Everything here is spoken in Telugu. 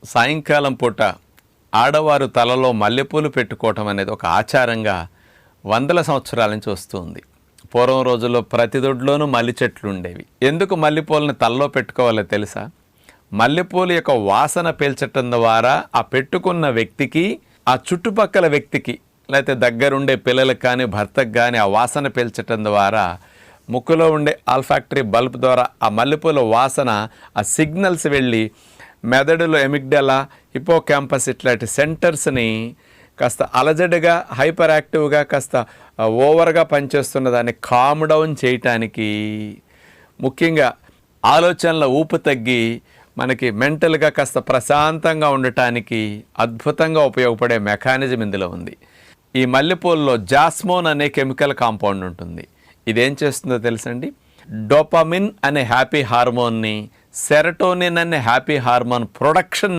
సాయంకాలం పూట ఆడవారు తలలో మల్లెపూలు పెట్టుకోవటం అనేది ఒక ఆచారంగా వందల సంవత్సరాల నుంచి వస్తుంది. పూర్వం రోజుల్లో ప్రతి దొడ్లోనూ మల్లె చెట్లు ఉండేవి. ఎందుకు మల్లెపూలను తలలో పెట్టుకోవాలో తెలుసా? మల్లెపూలు యొక్క వాసన పీల్చటం ద్వారా ఆ పెట్టుకున్న వ్యక్తికి, ఆ చుట్టుపక్కల వ్యక్తికి, లేకపోతే దగ్గరుండే పిల్లలకు కానీ భర్తకు కానీ ఆ వాసన పీల్చటం ద్వారా ముక్కులో ఉండే ఆల్ఫాక్టరీ బల్బ్ ద్వారా ఆ మల్లెపూల వాసన, ఆ సిగ్నల్స్ వెళ్ళి మెదడులో ఎమిగ్డలా, హిపోకాంపస్ ఇట్లాంటి సెంటర్స్ని కాస్త అలజడిగా, హైపర్ యాక్టివ్గా, కాస్త ఓవర్గా పనిచేస్తున్న దాన్ని కామ్ డౌన్ చేయటానికి, ముఖ్యంగా ఆలోచనల ఊపు తగ్గి మనకి మెంటల్గా కాస్త ప్రశాంతంగా ఉండటానికి అద్భుతంగా ఉపయోగపడే మెకానిజం ఇందులో ఉంది. ఈ మల్లెపూలలో జాస్మోన్ అనే కెమికల్ కాంపౌండ్ ఉంటుంది. ఇదేం చేస్తుందో తెలుసండి? డోపామిన్ అనే హ్యాపీ హార్మోన్ని, సెరటోనిన్ అనే హ్యాపీ హార్మోన్ ప్రొడక్షన్